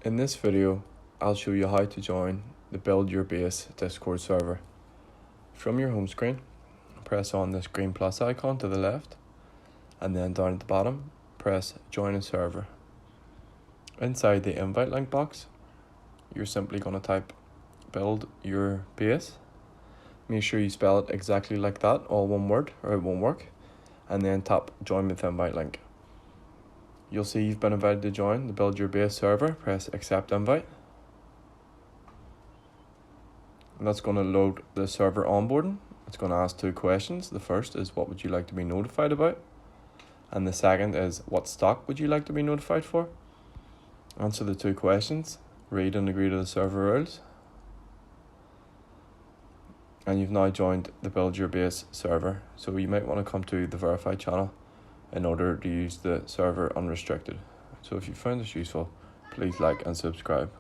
In this video, I'll show you how to join the Build Your Base Discord server. From your home screen, press on this green plus icon to the left, and then down at the bottom, press Join a Server. Inside the invite link box, you're simply going to type Build Your Base. Make sure you spell it exactly like that, all one word, or it won't work, and then tap Join with Invite link. You'll see you've been invited to join the Build Your Base server. Press Accept Invite. And that's going to load the server onboarding. It's going to ask two questions. The first is, what would you like to be notified about? And the second is, what stock would you like to be notified for? Answer the two questions, read and agree to the server rules. And you've now joined the Build Your Base server. So you might want to come to the Verify channel in order to use the server unrestricted. So if you found this useful, please like and subscribe.